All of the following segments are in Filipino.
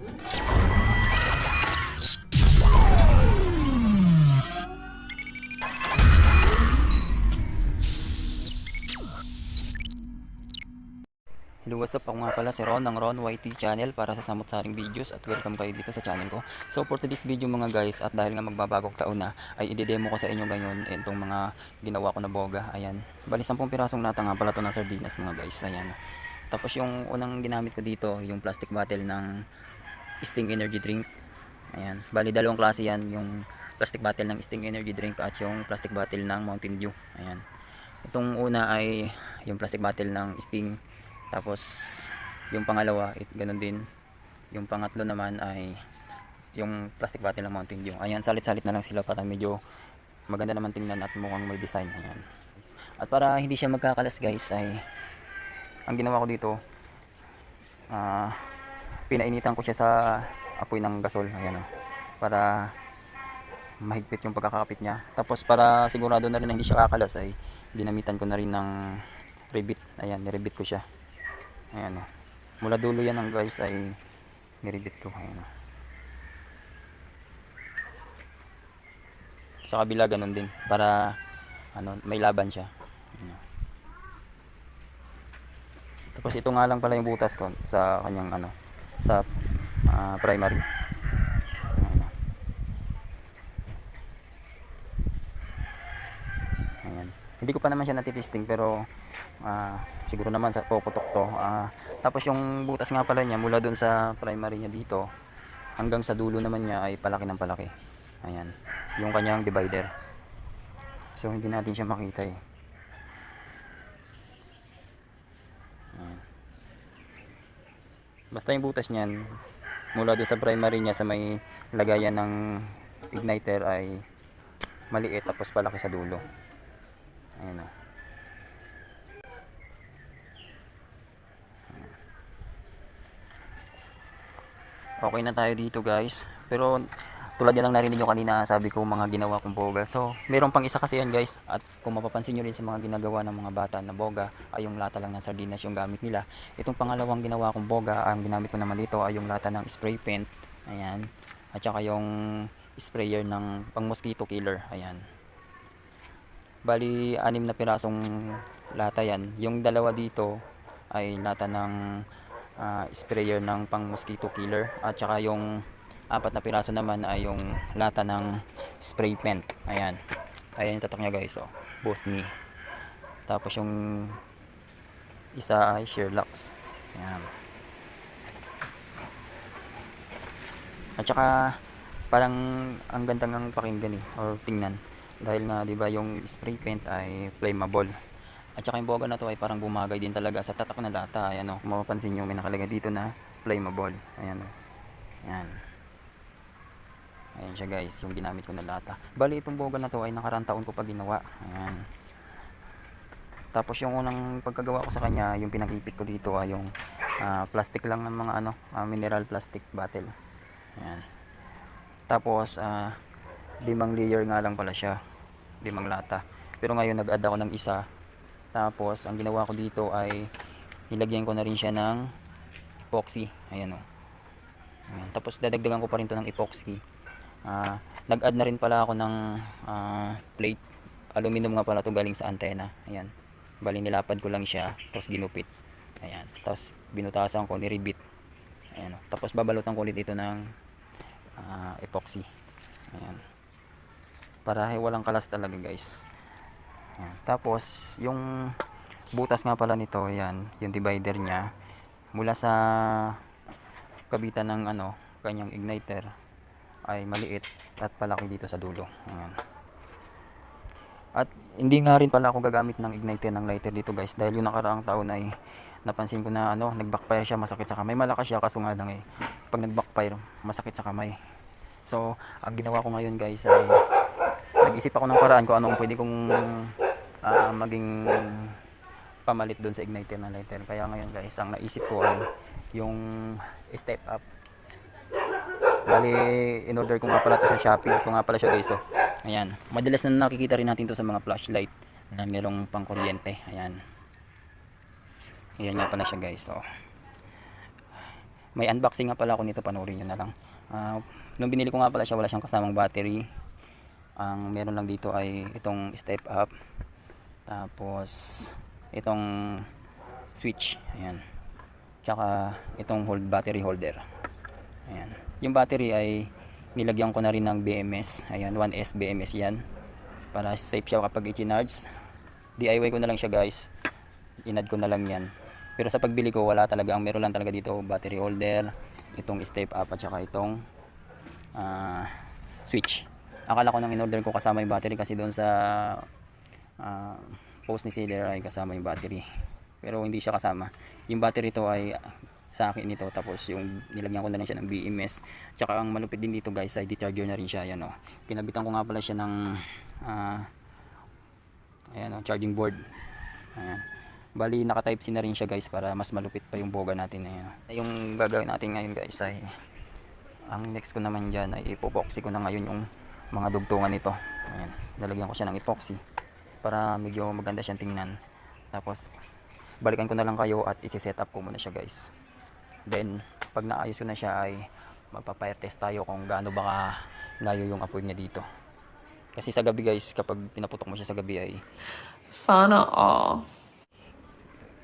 Hello, what's up? Ako nga pala si Ron ng Ron YT channel para sa samot-saring videos at welcome kayo dito sa channel ko. So for today's video mga guys, at dahil nga magbabagong taon na, ay i-demo ko sa inyo ngayon itong mga ginawa ko na boga. Ayan, bali 10 pirasong lata nga pala ito ng sardinas mga guys. Ayan. Tapos yung unang ginamit ko dito, yung plastic bottle ng Sting Energy Drink. Ayan, bali dalawang klase yan, yung plastic bottle ng Sting Energy Drink at yung plastic bottle ng Mountain Dew. Ayan. Itong una ay yung plastic bottle ng Sting. Tapos yung pangalawa, ganun din. Yung pangatlo naman ay yung plastic bottle ng Mountain Dew. Ayan, salit-salit na lang sila para medyo maganda naman tingnan at mukhang may design. Ayan. At para hindi siya magkakalas guys, ay ang ginawa ko dito, pinainitan ko siya sa apoy ng gasol. Ayan, para mahigpit yung pagkakapit niya. Tapos para sigurado na rin na hindi siya kakalas, ay ginamitan ko na rin ng ribbit. Ayan, nirebit ko siya. Ayan o. Mula dulo yan ang guys ay nirebit ko. Ayan o. Sa kabila ganun din. Para may laban siya. Ayan. Tapos ito nga lang pala yung butas ko sa kanyang sa primary. Hindi ko pa naman siya natitesting pero siguro naman sa puputok to. Tapos yung butas nga pala niya mula dun sa primary niya dito hanggang sa dulo naman niya ay palaki ng palaki. Ayan, yung kanyang divider. So hindi natin siya makita eh. Ayan. Basta yung butas niyan mula dun sa primary niya sa may lagayan ng igniter ay maliit tapos palaki sa dulo. Ayan o. Okay na tayo dito guys. Pero tulad yan ang narinig nyo kanina, sabi ko mga ginawa kong boga. So meron pang isa kasi yan guys. At kung mapapansin nyo rin sa mga ginagawa ng mga bata na boga, ay yung lata lang ng sardinas yung gamit nila. Itong pangalawang ginawa kong boga, ang ginamit ko naman dito ay yung lata ng spray paint. Ayan. At saka yung sprayer ng pang mosquito killer. Ayan. Bali 6 na pirasong lata yan. Yung dalawa dito ay lata ng sprayer ng pang mosquito killer. At saka yung 4 na piraso naman ay yung lata ng spray paint. Ayan. Ayan yung tatak nya guys. Oh. Bosni. Tapos yung isa ay Sherlock's. Ayan. At saka parang ang ganda ng pakinggan eh. Or tingnan. Dahil nga 'di ba yung spray paint ay flammable. At saka yung boga na to ay parang bumagay din talaga sa tatak na lata. Ayan o, kung mapapansin nyo may nakalagay dito na flammable. Ayan o. Ayan. Ayan siya guys, yung ginamit ko na lata. Bali itong boga na to ay nakarang taon ko pa ginawa. Ayan. Tapos yung unang pagkagawa ko sa kanya, yung pinakipit ko dito ay yung plastic lang ng mga mineral plastic bottle. Ayan. Tapos 5 layer nga lang pala siya. 5 lata. Pero ngayon nag-add ako ng isa. Tapos ang ginawa ko dito ay nilagyan ko na rin siya ng epoxy. Ayan o. Ayan. Tapos dadagdagan ko pa rin to ng epoxy. Nag-add na rin pala ako ng plate. Aluminum nga pala to galing sa antena. Ayan. Bali nilapad ko lang siya. Tapos ginupit. Ayan. Tapos binutasan ko, niribit. Ayan o. Tapos babalutan ko ulit ito ng epoxy. Ayan. Para walang kalas talaga guys. Ayan. Tapos yung butas nga pala nito, yan, yung divider nya mula sa kabitan ng kanyang igniter ay maliit at palaki dito sa dulo. Ayan. At hindi nga rin pala ako gagamit ng igniter ng lighter dito guys, dahil yung nakaraang taon ay napansin ko na nag-backfire siya, masakit sa kamay. Malakas siya kaso nga lang pag nag-backfire masakit sa kamay. So ang ginawa ko ngayon guys ay nag-isip ako ng paraan kung anong pwede kong maging pamalit doon sa igniter na lighter. Kaya ngayon guys, ang naisip ko ay yung step up. Bali, in-order ko nga pala ito sa Shopee. Ito nga pala siya guys. Ayan. Madalas na nakikita rin natin ito sa mga flashlight na merong pang kuryente. Ayan. Ayan nga pala siya guys. May unboxing nga pala ako nito, panoorin nyo na lang. Nung binili ko nga pala siya, wala siyang kasamang battery. Ang meron lang dito ay itong step up, tapos itong switch, ayan, tsaka itong battery holder. Ayan. Yung battery ay nilagyan ko na rin ng BMS. Ayan, 1S BMS yan, para safe siya kapag i-charge. DIY ko na lang siya guys, inad ko na lang yan. Pero sa pagbili ko, wala talaga. Ang meron lang talaga dito, battery holder, itong step up, at saka itong switch. Akala ko nang in-order ko kasama yung battery, kasi doon sa post ni seller ay kasama yung battery. Pero hindi siya kasama. Yung battery to ay sa akin nito, tapos yung nilagyan ko na lang siya ng BMS. Tsaka ang malupit din dito guys ay di-charger na rin siya. Ayan, oh. Pinabitan ko nga pala siya ng ayan, oh, charging board. Ayan. Bali naka type C na rin siya guys, para mas malupit pa yung boga natin. Ayan. Yung gagawin natin ngayon guys ay, ang next ko naman dyan ay ipopoxy ko na ngayon yung mga dugtungan nito. Ayan. Lalagyan ko siya ng epoxy para medyo maganda siyang tingnan. Tapos balikan ko na lang kayo at isi-set up ko muna siya guys. Then pag naayos ko na siya ay magpa-fire test tayo kung gaano baka layo yung apoy niya dito. Kasi sa gabi guys, kapag pinaputok mo siya sa gabi ay sana all.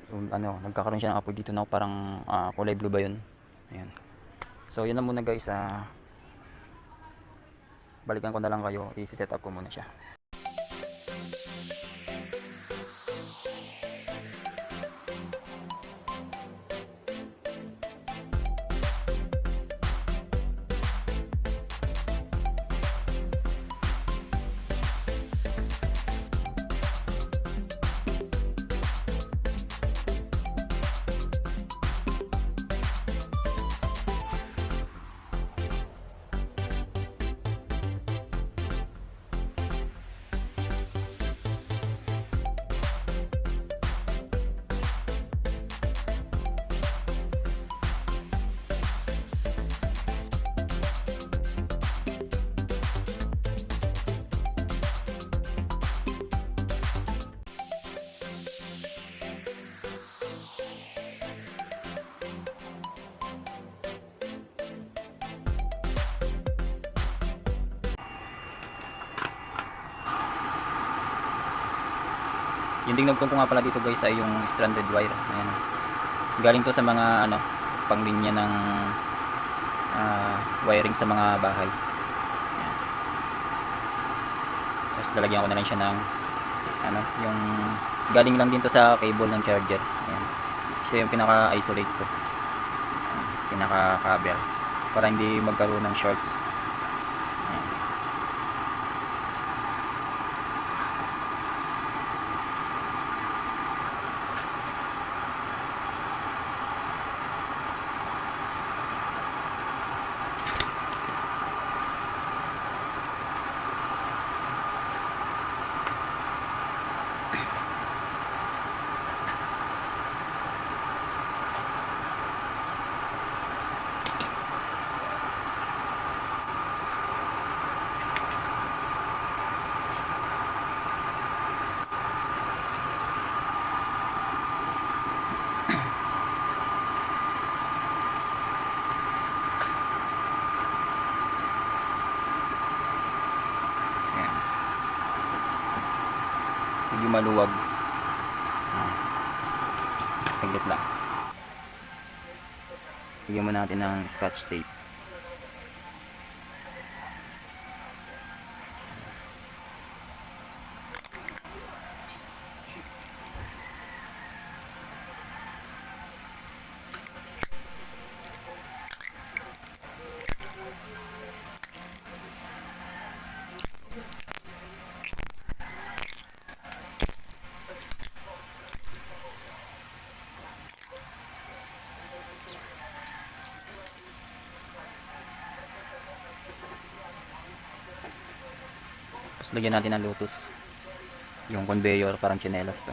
Nagkakaroon siya ng apoy dito na parang kulay blue ba yun. Ayan. So yun na muna guys, balikan ko na lang kayo, isi-set up ko muna siya. Yung dinugtong ko nga pala dito guys ay yung stranded wire. Ayan. Galing to sa mga panglinya ng wiring sa mga bahay. Ayan. Tapos lalagyan ko na lang siya ng yung galing lang din to sa cable ng charger. Ayan. Kasi yung pinaka-isolate ko, pinaka-cover, para hindi magkaroon ng shorts. Medyo maluwag. Saglit lang. Bigyan mo natin ng scotch tape. Tapos lagyan natin ng lotus, yung conveyor, parang tsinelas to.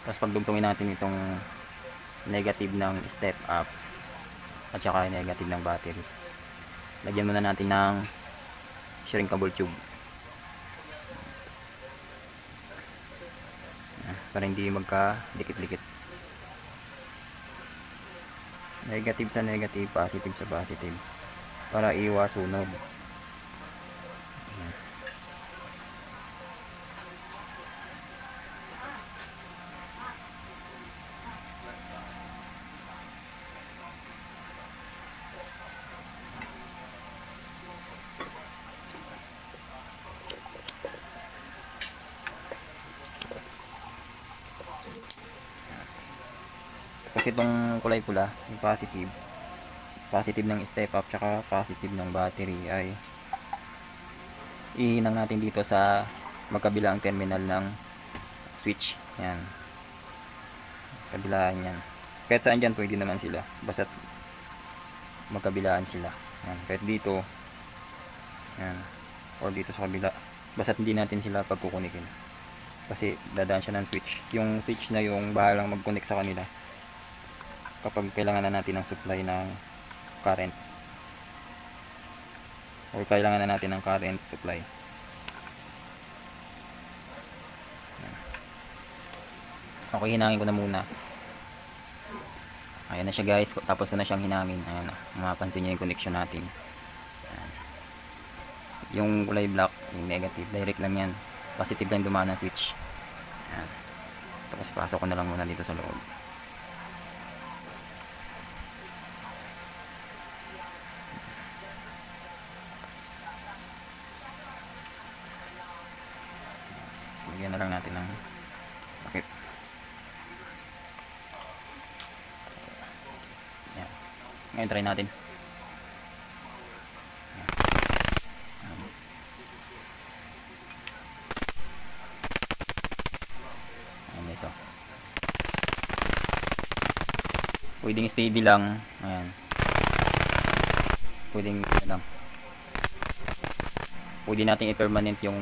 Tapos pagdugtungin natin itong negative ng step up at saka negative ng battery. Lagyan muna natin ng shrinkable tube. Para hindi magka-dikit-dikit. Negative sa negative, positive sa positive. Para iwas sunog. Kasi itong kulay pula, yung positive ng step up tsaka positive ng battery ay ihinang natin dito sa magkabilang terminal ng switch. Yan, kabilaan yan. Kahit saan dyan pwede naman sila, basta't magkabilaan sila. Yan, kahit dito, yan, or dito sa kabila, basta't hindi natin sila pagkukunikin, kasi dadaan siya ng switch. Yung switch na yung bahalang mag-connect sa kanila kapag kailangan na natin ng supply ng current, or kailangan na natin ng current supply. Okay, hinangin ko na muna. Ayan na siya guys, tapos ko na siyang hinangin. Ayan na, mapapansin nyo yung connection natin. Ayan. Yung kulay black, yung negative, direct lang yan, positive lang dumaan ng switch. Ayan. Tapos pasok ko na lang muna dito sa loob. Lagyan na lang natin ng takip. Ayan. Ngayon try natin. Ayan guys, oh. Pwedeng steady lang. Ayan. Pwedeng lang. Pwede natin i-permanent yung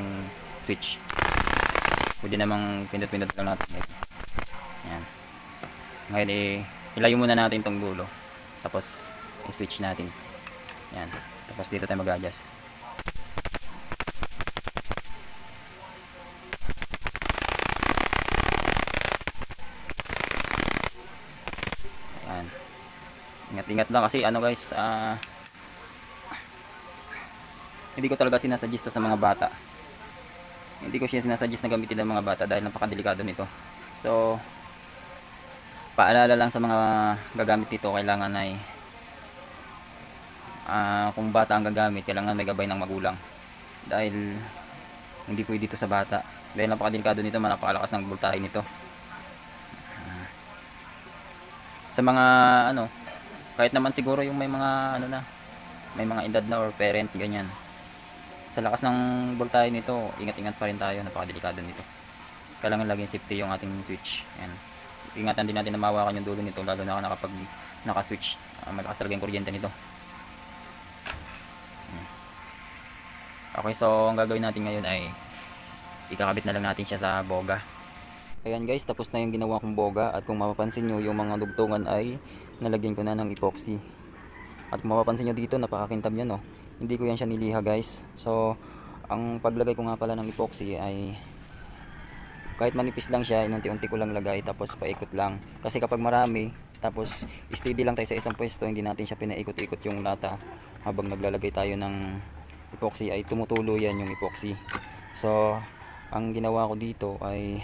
switch. Pwede namang pindot-pindot lang natin. Ayan. Ngayon ilayo muna natin tong dulo. Tapos i-switch natin. Ayan. Tapos dito tayo mag-adjust. Ayan. Ingat-ingat lang kasi ano guys, hindi ko talaga sinasuggest to sa mga bata. Hindi ko siya sinasuggest na gamitin ng mga bata dahil napakadelikado nito. So, paalala lang sa mga gagamit nito, kailangan ay kung bata ang gagamit, kailangan may gabay ng magulang. Dahil hindi pwede dito sa bata. Dahil napakadelikado nito, napakalakas ng voltahe nito. Sa mga kahit naman siguro yung may mga may mga edad na or parent ganyan. Sa lakas ng voltahe nito, ingat-ingat pa rin tayo, napakadelikado nito. Kailangan laging safety yung ating switch. Ayan. Ingatan din natin na mawakan yung dulo nito, lalo na kapag naka-switch. Malakas talaga yung kuryente nito. Okay, so ang gagawin natin ngayon ay ikakabit na lang natin siya sa boga. Ayan guys, tapos na yung ginawa kong boga, at kung mapapansin nyo, yung mga dugtungan ay nalagyan ko na ng epoxy. At kung mapapansin nyo dito, napakakintab yan, oh. Hindi ko yan siya niliha guys. So ang paglagay ko nga pala ng epoxy ay kahit manipis lang siya, inunti-unti ko lang lagay, tapos paikot lang. Kasi kapag marami, tapos steady lang tayo sa isang pwesto, hindi natin siya pinaikot-ikot yung lata. Habang naglalagay tayo ng epoxy ay tumutulo yan yung epoxy. So ang ginawa ko dito ay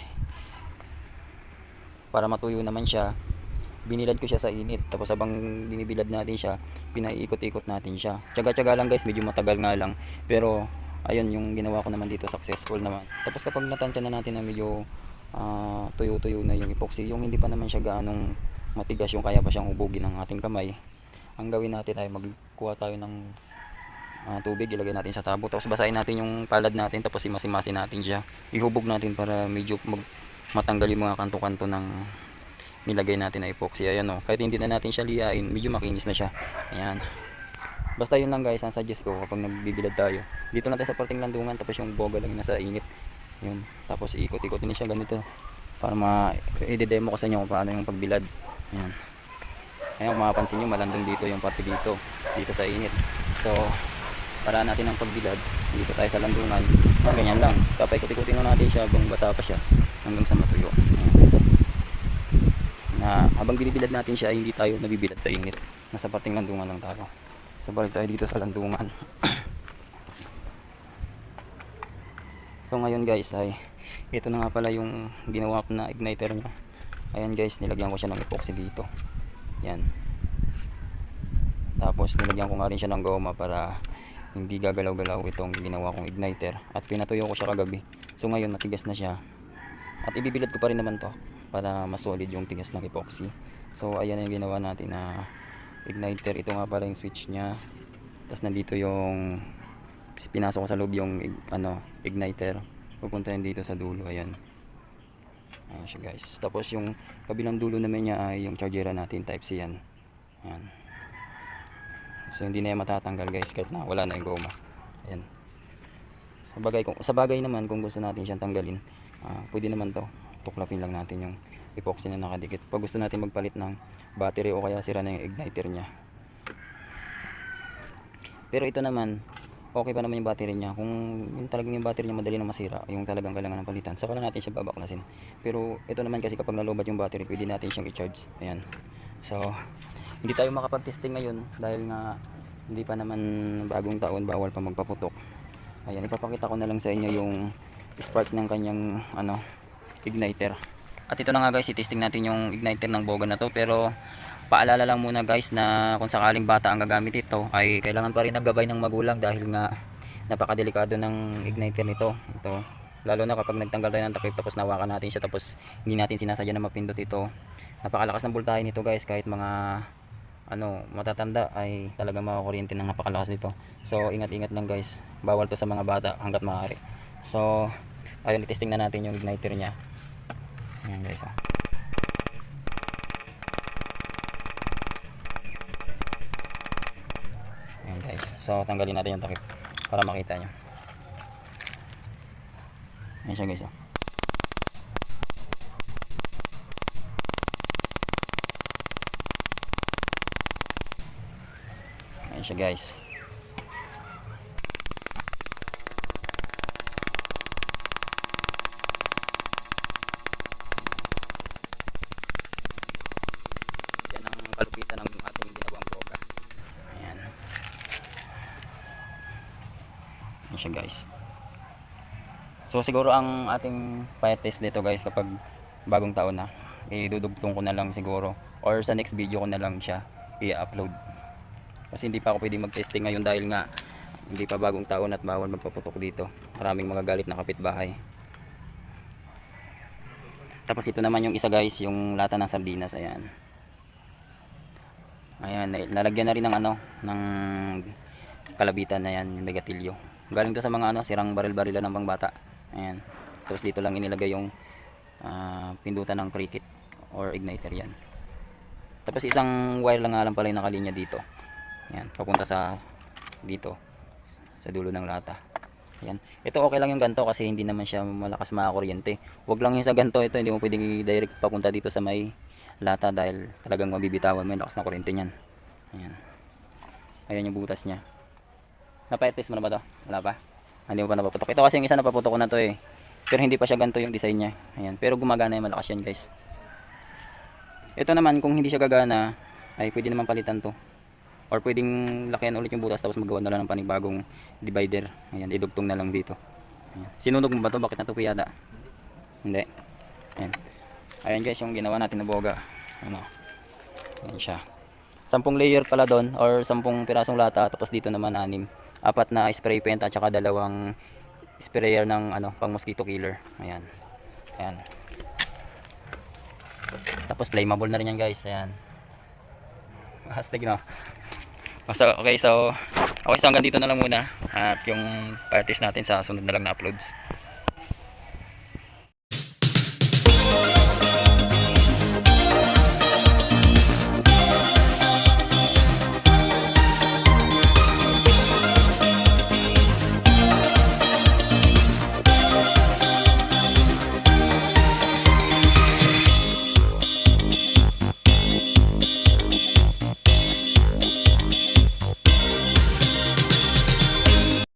para matuyo naman siya, binilad ko siya sa init. Tapos habang binibilad natin siya, pinaiikot-ikot natin siya. Tiyaga-tiyaga lang guys, medyo matagal nga lang. Pero ayun, yung ginawa ko naman dito, successful naman. Tapos kapag natansya na natin na medyo tuyo-tuyo na yung epoxy, yung hindi pa naman siya gaanong matigas, yung kaya pa siyang hubugin ng ating kamay, ang gawin natin ay magkuha tayo ng tubig, ilagay natin sa tabo, tapos basahin natin yung palad natin, tapos imasimasin natin siya, ihubog natin para medyo matanggal yung mga kanto-kanto ng nilagay natin na epoxy. Ayan, oh. Kahit hindi na natin siya liyain, medyo makinis na siya. Ayan. Basta yun lang guys, ang suggest ko kapag nagbibilad tayo. Dito natin sa parting landungan, tapos yung boga lang nasa init. Yun. Tapos ikot-ikot din siya ganito. para i-demo ko sa inyo kung paano yung pagbilad. Ayan. Ayan, kung mapapansin nyo, malandong dito yung parte dito sa init. So para natin ang pagbilad, dito tayo sa landungan, ganyan lang, papay-kuti-kuti na natin siya habang basa pa siya hanggang sa matuyo. Na habang binibilad natin siya, hindi tayo nabibilad sa init, nasa pating landungan lang tayo. So balik tayo dito sa landungan. So ngayon guys, ay ito na nga pala yung ginawa ko na igniter niya. Ayan guys, nilagyan ko siya ng epoxy dito. Yan. Tapos nilagyan ko nga rin siya ng goma para hindi gagalaw-galaw itong ginawa kong igniter. At pinatuyo ko siya kagabi. So ngayon matigas na siya. At ibibilad ko pa rin naman to para mas solid yung tigas ng epoxy. So ayan yung ginawa natin na igniter. Ito nga pala yung switch niya. Tapos nandito yung pinasok ko sa loob yung igniter. Pupunta yan dito sa dulo. Ayan. Ayan siya guys. Tapos yung kabilang dulo naman niya ay yung chargera natin, type C yan. Ayan. So hindi na yan matatanggal guys kahit na wala na yung goma. Ayan. Sa bagay naman kung gusto natin siyang tanggalin, pwede naman to. Tuklapin lang natin yung epoxy na nakadikit. Pag gusto natin magpalit ng battery o kaya sira na yung igniter niya. Pero ito naman, okay pa naman yung battery niya. Kung yung talagang yung battery niya madali na masira, yung talagang kailangan ng palitan, saka lang natin siya babaklasin. Pero ito naman kasi kapag nalobat yung battery, pwede natin siyang i-charge. Ayan. So hindi tayo makapag-testing ngayon dahil nga hindi pa naman bagong taon, bawal pa magpaputok. Ayan, ipapakita ko na lang sa inyo yung spark ng kanyang igniter. At ito na nga guys, i-testing natin yung igniter ng Boga na to. Pero paalala lang muna guys na kung sakaling bata ang gagamit ito, ay kailangan pa rin ng gabay ng magulang dahil nga napakadelikado ng igniter nito. Ito, lalo na kapag nagtanggal tayo ng takip tapos nawakan natin siya tapos hindi natin sinasadya na mapindot ito. Napakalakas ng voltahe nito guys, kahit mga matatanda ay talaga makakuryente ng napakalakas nito. So ingat-ingat lang guys, bawal to sa mga bata hanggat maaari. So ayun, i-testing na natin yung igniter nya. Ayan guys. Ayan guys, so tanggalin natin yung takip para makita nyo. Ayan siya guys. Ayan siya guys. Yan ang kalupitan ng ating ginawang Boga. Ayan. Ayan siya guys. So siguro ang ating fire test dito guys kapag bagong taon na, idudugtong ko na lang siguro or sa next video ko na lang siya i-upload. Kasi hindi pa ako pwede mag-testing ngayon dahil nga hindi pa bagong taon at bawal magpaputok dito. Maraming magagalit na kapitbahay. Tapos ito naman yung isa guys, yung lata ng sardinas. Ayan. Ayan, nalagyan na rin ng ng kalabitan na yan, yung megatilyo. Galing to sa mga sirang baril-barila ng pangbata. Ayan. Tapos dito lang inilagay yung pindutan ng cricket or igniter yan. Tapos isang wire lang nga lang pala yung nakalinya dito. Ayan, papunta sa dito sa dulo ng lata. Ayan. Ito okay lang yung ganto kasi hindi naman siya malakas makakuryente. Huwag lang yung sa ganto, ito hindi mo pwedeng i-direct papunta dito sa may lata dahil talagang mabibitawan mo yung lakas ng kuryente niyan. Ayan. Ayan yung butas niya. Napa-test mo na ba to? Wala pa? Hindi mo pa napaputok. Ito kasi yung isa napaputok ko na to eh. Pero hindi pa siya ganto yung design niya. Ayan. Pero gumagana yung malakas yan guys. Ito naman kung hindi siya gagana ay pwede naman palitan to. Or pwedeng lakihan ulit yung butas tapos magawa na lang ng panibagong divider. Ayan, idugtong na lang dito. Ayan. Sinunog mo ba to? Bakit natupi yata? Hindi. Ayan. Ayan guys yung ginawa natin na Boga. Ayan siya. 10 layer pala doon or 10 pirasong lata. Tapos dito naman 6. 4 na spray paint at saka 2 sprayer ng pang mosquito killer. Ayan. Ayan. Tapos flammable na rin yan guys. Ayan. Hashtag okay, so hanggang dito na lang muna at yung fire test natin sa sunod na lang na uploads.